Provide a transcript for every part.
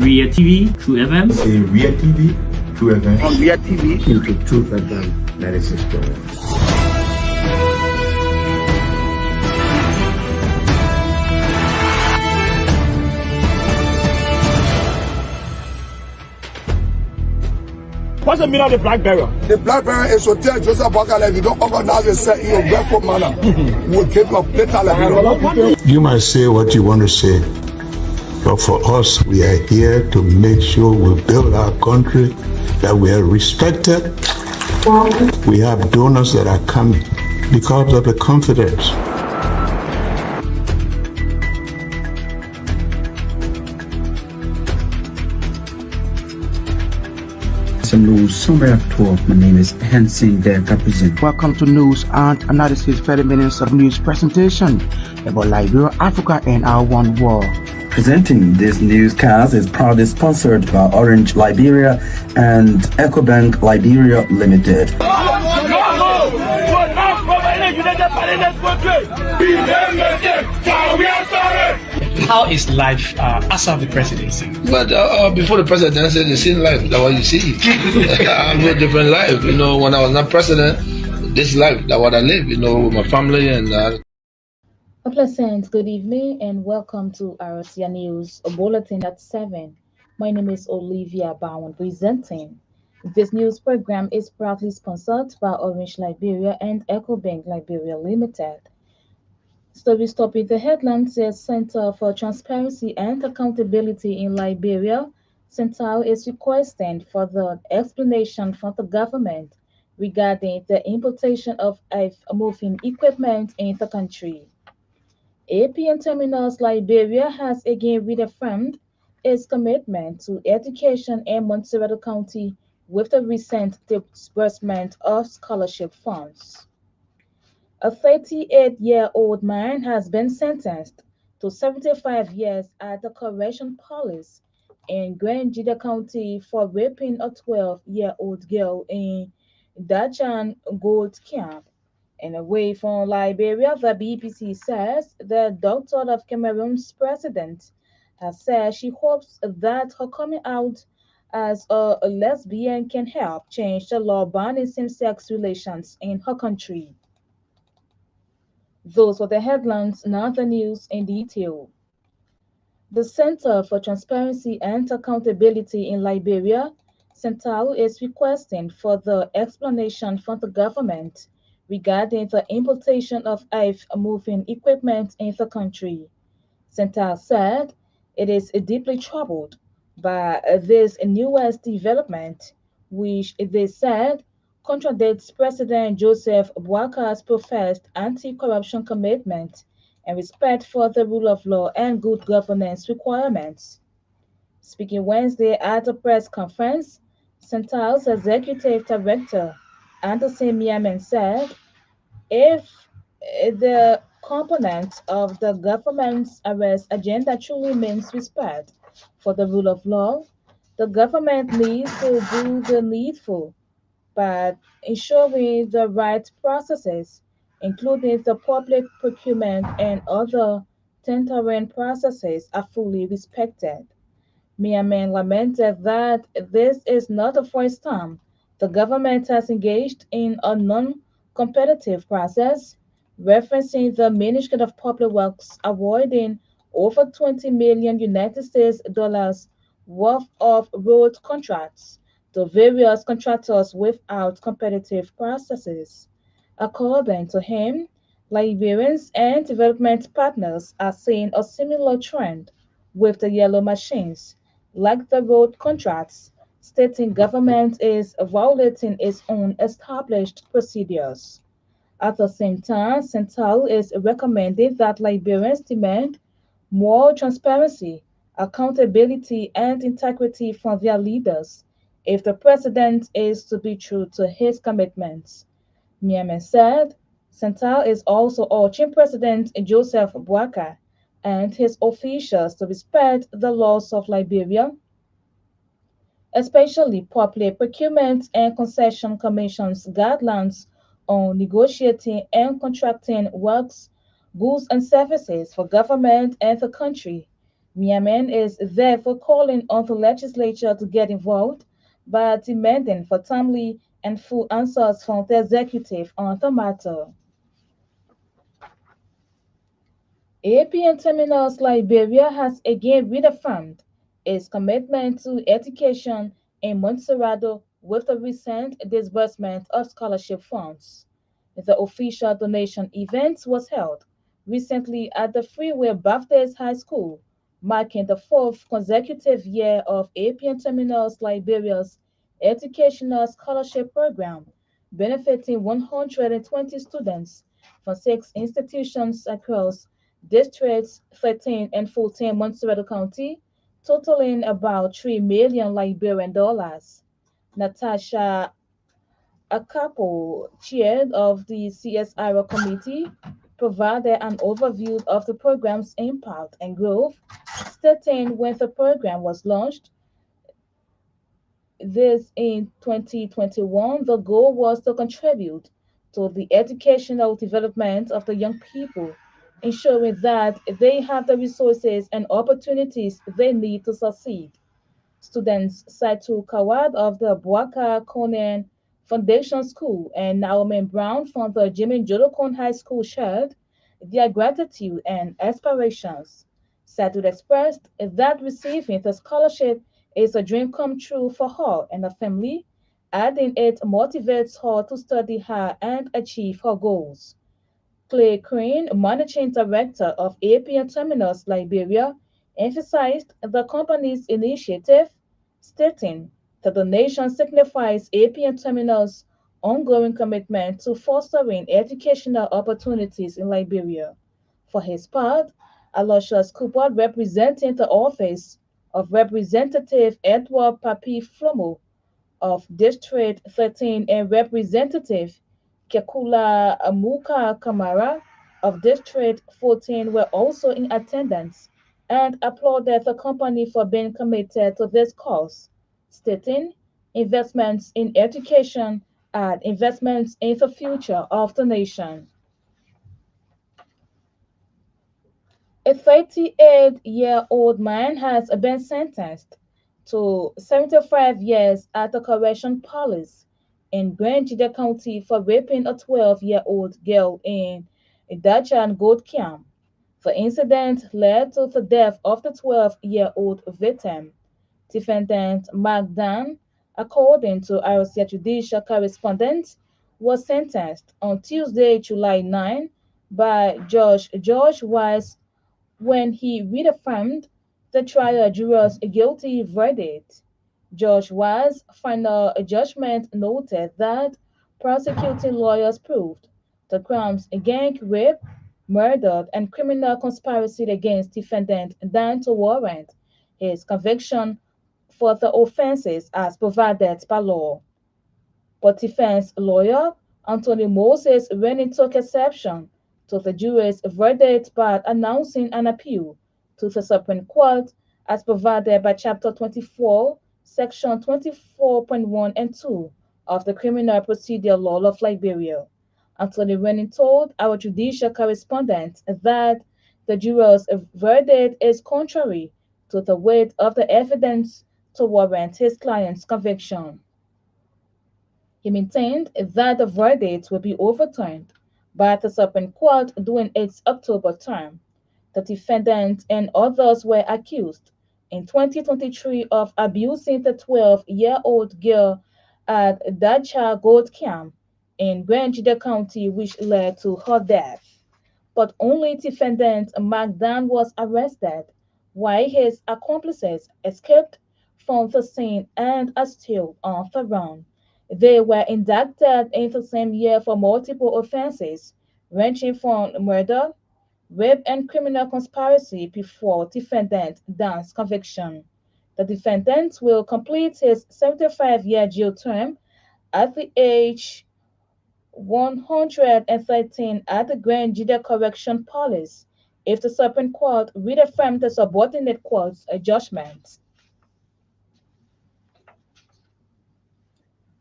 Ria TV, True FM. Say Ria TV, True FM. On Ria TV. Into Truth FM 96.1. What's the meaning of the black barrier? The black barrier is to tell Joseph Walker if you don't organize yourself in a barefoot manner, we'll keep your plate like You might say what you want to say, but for us, we are here to make sure we build our country, that we are respected. We have donors that are coming because of the confidence. Some news summary at 12. My name is Hansen Der Represent. Welcome to News and Analysis 30 minutes of news presentation about Liberia, Africa, and our one world. Presenting this newscast is proudly sponsored by Orange Liberia and EcoBank Liberia Limited. How is life after the presidency? But before the presidency, the same life, that's what you see. I live a different life. You know, when I was not president, this life, that's what I live, you know, with my family and A pleasant good evening and welcome to RCA News Bulletin at 7. My name is Olivia Bowen presenting. This news program is proudly sponsored by Orange Liberia and EcoBank Liberia Limited. Story stopping the headlines says Center for Transparency and Accountability in Liberia, CENTAL is requesting further explanation from the government regarding the importation of moving equipment in the country. APN Terminals Liberia has again reaffirmed its commitment to education in Montserrat County with the recent disbursement of scholarship funds. A 38-year-old man has been sentenced to 75 years at the Correction Police in Grangeda County for raping a 12-year-old girl in Dajan Gold Camp. And away from Liberia, the BBC says the daughter of Cameroon's president has said she hopes that her coming out as a lesbian can help change the law banning same-sex relations in her country. Those were the headlines, now the news in detail. The Center for Transparency and Accountability in Liberia, CENTAL, is requesting further explanation from the government regarding the importation of moving equipment in the country. CENTAL said it is deeply troubled by this newest development, which they said contradicts President Joseph Boakar's professed anti-corruption commitment and respect for the rule of law and good governance requirements. Speaking Wednesday at a press conference, CENTAL's executive director, Anderson Miamen, said if the component of the government's arrest agenda truly means respect for the rule of law, the government needs to do the needful by ensuring the right processes, including the public procurement and other tendering processes, are fully respected. Miamen lamented that this is not the first time the government has engaged in a non-competitive process, referencing the Ministry of Public Works awarding over 20 million United States dollars worth of road contracts to various contractors without competitive processes. According to him, Liberians and development partners are seeing a similar trend with the yellow machines, like the road contracts, stating government is violating its own established procedures. At the same time, CENTAL is recommending that Liberians demand more transparency, accountability, and integrity from their leaders if the president is to be true to his commitments. Miamen said CENTAL is also urging President Joseph Boakai and his officials to respect the laws of Liberia, especially Public Procurement and Concession Commission's guidelines on negotiating and contracting works, goods, and services for government and the country. Yemen is therefore calling on the legislature to get involved by demanding for timely and full answers from the executive on the matter. APN Terminals Liberia has again reaffirmed its commitment to education in Montserrat with the recent disbursement of scholarship funds. The official donation event was held recently at the Freeway Baptist High School, marking the fourth consecutive year of APN Terminals Liberia's educational scholarship program, benefiting 120 students from 6 institutions across districts 13 and 14 Montserrat County, totaling about 3 million Liberian dollars. Natasha Akapo, chair of the CSIRO committee, provided an overview of the program's impact and growth, stating when the program was launched, this in 2021, the goal was to contribute to the educational development of the young people, ensuring that they have the resources and opportunities they need to succeed. Students Saitu Kawad of the Bwaka Conan Foundation School and Naomi Brown from the Jimmy Jolokon High School shared their gratitude and aspirations. Saitu expressed that receiving the scholarship is a dream come true for her and her family, adding it motivates her to study hard and achieve her goals. Clay Crane, managing director of APN Terminals Liberia, emphasized the company's initiative, stating that the nation signifies APN Terminals' ongoing commitment to fostering educational opportunities in Liberia. For his part, Aloysius Cooper, representing the office of Representative Edward Papi Flomo of District 13 and Representative Kekula Amuka Kamara of District 14 were also in attendance and applauded the company for being committed to this cause, stating investments in education and investments in the future of the nation. A 38-year-old man has been sentenced to 75 years at the correction palace in Grand County for raping a 12-year-old girl in Dachan Goat Camp. The incident led to the death of the 12-year-old victim. Defendant Mark Dan, according to RCA judicial correspondent, was sentenced on Tuesday, July 9 by Judge George Wise when he reaffirmed the trial jurors' guilty verdict. Judge Wa's final judgment noted that prosecuting lawyers proved the crimes gang rape, murder, and criminal conspiracy against defendant Dan to warrant his conviction for the offenses as provided by law. But defense lawyer Anthony Moses Rennie took exception to the jury's verdict by announcing an appeal to the Supreme Court as provided by Chapter 24, Section 24.1 and 2 of the Criminal Procedure Law of Liberia. Anthony Rennie told our judicial correspondent that the juror's verdict is contrary to the weight of the evidence to warrant his client's conviction. He maintained that the verdict will be overturned by the Supreme Court during its October term. The defendant and others were accused in 2023 of abusing the 12-year-old girl at Dacha Gold Camp in Grand County, which led to her death. But only defendant Magdan was arrested, while his accomplices escaped from the scene and are still on the run. They were indicted in the same year for multiple offenses, ranging from murder, rape, and criminal conspiracy before defendant Dan's conviction. The defendant will complete his 75-year jail term at the age 113 at the Grand Juda Correction Palace if the Supreme Court reaffirmed the subordinate court's judgment.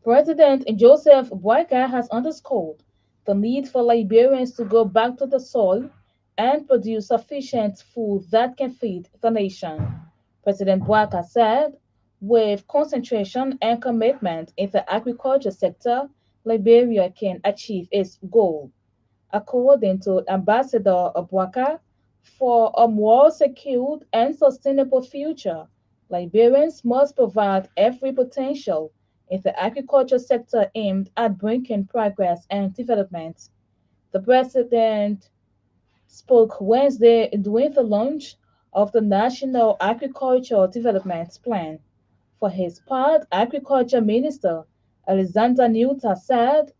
President Joseph Boakai has underscored the need for Liberians to go back to the soil and produce sufficient food that can feed the nation. President Bouaka said, with concentration and commitment in the agriculture sector, Liberia can achieve its goal. According to Ambassador Bouaka, for a more secure and sustainable future, Liberians must provide every potential in the agriculture sector aimed at bringing progress and development. The president spoke Wednesday during the launch of the National Agricultural Development Plan. For his part, Agriculture Minister Alexander Newta said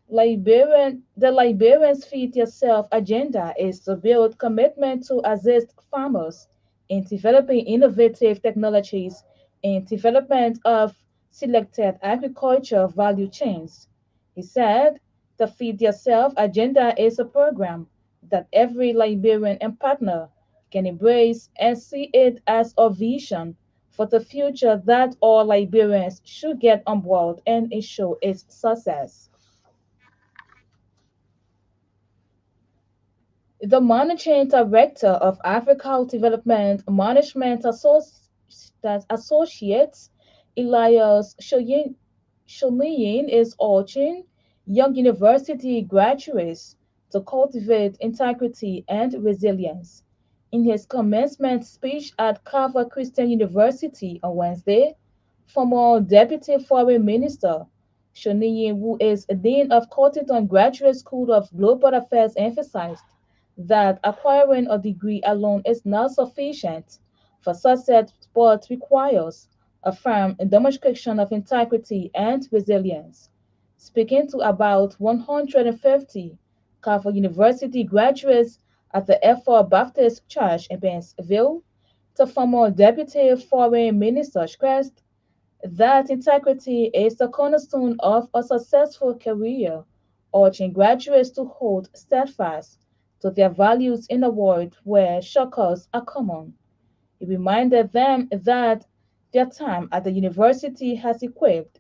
the Liberians Feed Yourself agenda is to build commitment to assist farmers in developing innovative technologies in development of selected agriculture value chains. He said the Feed Yourself agenda is a program that every Liberian and partner can embrace and see it as a vision for the future that all Liberians should get on board and ensure its success. The managing director of Africa Development Management Associates, Elias Shomiyin, is urging young university graduates to cultivate integrity and resilience. In his commencement speech at Carver Christian University on Wednesday, former Deputy Foreign Minister Shoniyin, who is Dean of Cotton Graduate School of Global Affairs, emphasized that acquiring a degree alone is not sufficient for success but requires a firm demonstration of integrity and resilience. Speaking to about 150 Carver University graduates at the F4 Baptist Church in Bentonville, the former Deputy Foreign Minister stressed that integrity is the cornerstone of a successful career, urging graduates to hold steadfast to their values in a world where shortcuts are common. He reminded them that their time at the university has equipped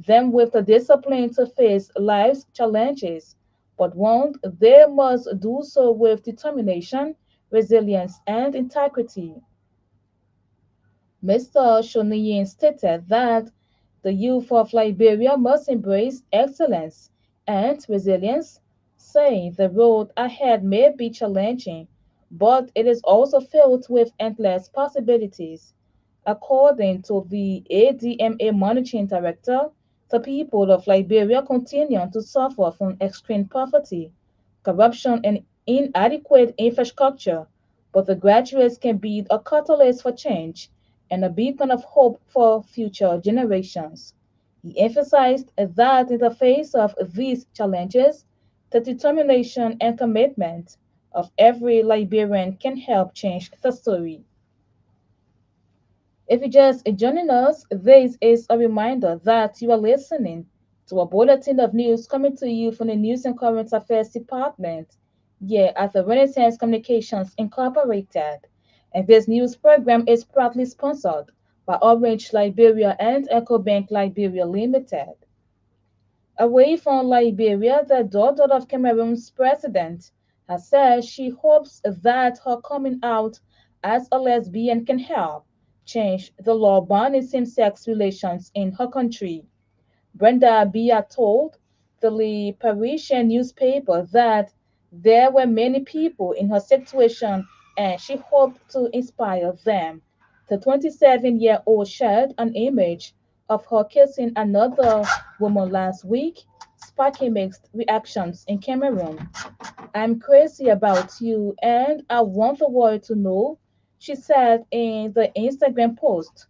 them with the discipline to face life's challenges, but warned they must do so with determination, resilience, and integrity. Mr. Shoniyin stated that the youth of Liberia must embrace excellence and resilience, saying the road ahead may be challenging, but it is also filled with endless possibilities. According to the ADMA Managing Director, the people of Liberia continue to suffer from extreme poverty, corruption, and inadequate infrastructure, but the graduates can be a catalyst for change and a beacon of hope for future generations. He emphasized that in the face of these challenges, the determination and commitment of every Liberian can help change the story. If you're just joining us, this is a reminder that you are listening to a bulletin of news coming to you from the News and Current Affairs Department here at the Renaissance Communications Incorporated. And this news program is proudly sponsored by Orange Liberia and EcoBank Liberia Limited. Away from Liberia, the daughter of Cameroon's president has said she hopes that her coming out as a lesbian can help change the law banning same-sex relations in her country. Brenda Bia told the Parisian newspaper that there were many people in her situation and she hoped to inspire them. The 27-year-old shared an image of her kissing another woman last week, sparking mixed reactions in Cameroon. I'm crazy about you and I want the world to know, she said in the Instagram post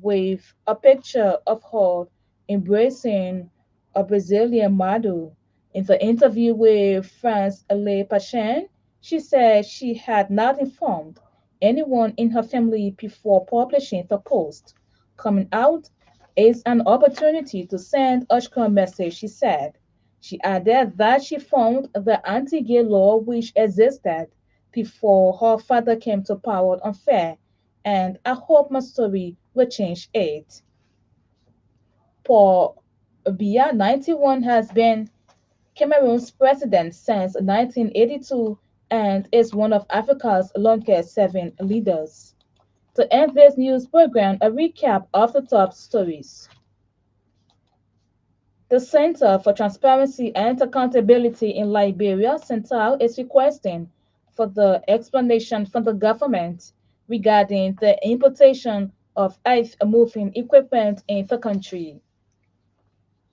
with a picture of her embracing a Brazilian model. In the interview with France Le Pachin, she said she had not informed anyone in her family before publishing the post. Coming out is an opportunity to send a strong message, she said. She added that she found the anti-gay law which existed before her father came to power unfair, and I hope my story will change it. Paul Bia, 91, has been Cameroon's president since 1982 and is one of Africa's longest-serving leaders. To end this news program, a recap of the top stories. The Center for Transparency and Accountability in Liberia, CENTAL, is requesting for the explanation from the government regarding the importation of earth-moving equipment in the country.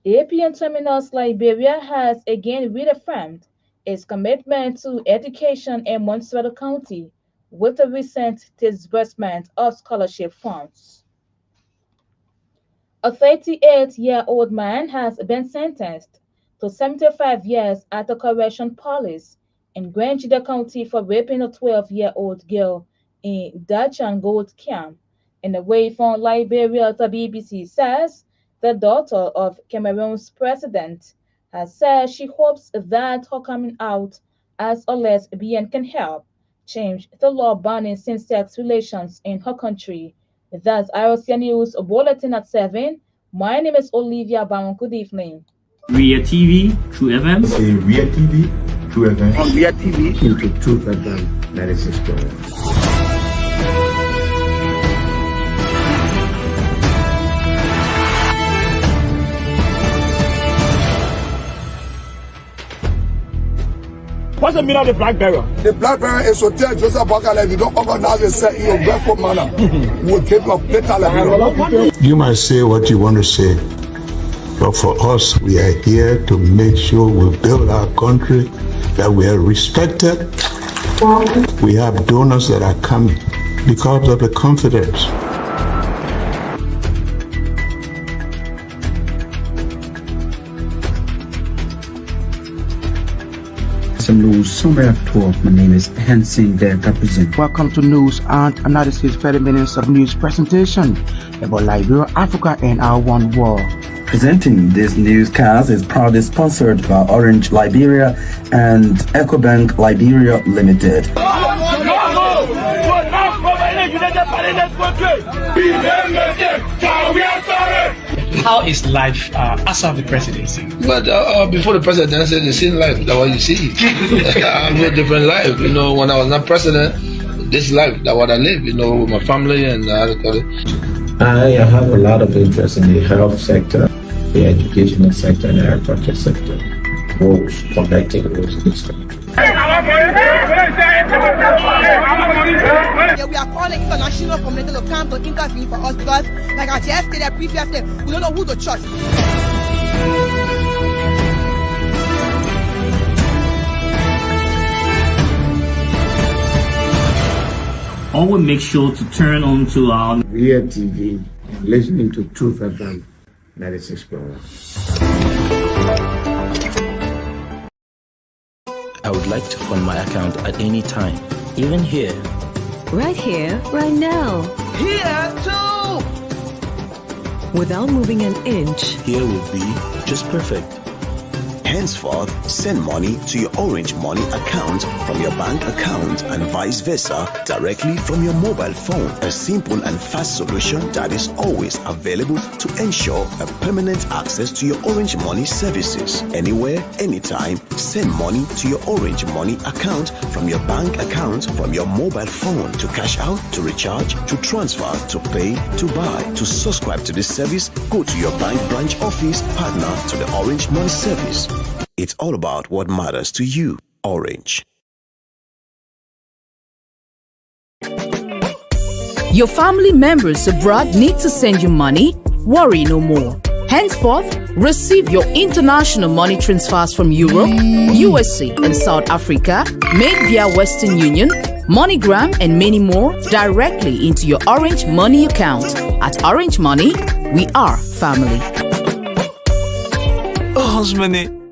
APN Terminals Liberia has again reaffirmed its commitment to education in Montserrat County with the recent disbursement of scholarship funds. A 38-year-old man has been sentenced to 75 years at the Correction Police in Grangida County for raping a 12-year-old girl in Dachan Gold Camp. In a way from Liberia, the BBC says the daughter of Cameroon's president has said she hopes that her coming out as a lesbian can help change the law banning same-sex relations in her country. That's IOC News Bulletin at 7. My name is Olivia Brown. Good evening. Ria TV, True FM. Say Ria TV, True FM. On Ria TV. Into True FM 96.1. What's the meaning of the black barrier? The black barrier is to tell Joseph Bakala if you don't organize yourself in your barefoot manner, we'll keep your better like You might say what you want to say, but for us, we are here to make sure we build our country, that we are respected. We have donors that are coming because of the confidence. Some news summary at 12. My name is Hansen the Represent. Welcome to News and Analysis 30 minutes of news presentation about Liberia, Africa, and our one world. Presenting this newscast is proudly sponsored by Orange Liberia and EcoBank Liberia Limited. How is life after the presidency? But before the presidency, the same life that what you see. I live a different life. You know, when I was not president, this life that what I live. You know, with my family and I have a lot of interest in the health sector, the educational sector, and the agriculture sector. Roads, connecting roads. Yeah, we are calling international community to come to intervene for us because, like I just said previously, we don't know who to trust. Always make sure to turn on to our Ria TV and listening to True FM 96.1. I would like to fund my account at any time, even here. Right here, right now. Here too! Without moving an inch. Here will be just perfect. Henceforth, send money to your Orange Money account from your bank account and vice versa directly from your mobile phone. A simple and fast solution that is always available to ensure a permanent access to your Orange Money services. Anywhere, anytime, send money to your Orange Money account from your bank account from your mobile phone to cash out, to recharge, to transfer, to pay, to buy. To subscribe to this service, go to your bank branch office, partner to the Orange Money service. It's all about what matters to you. Orange. Your family members abroad need to send you money? Worry no more. Henceforth, receive your international money transfers from Europe, USA, and South Africa made via Western Union, MoneyGram, and many more directly into your Orange Money account. At Orange Money, we are family. Oh, Osmani.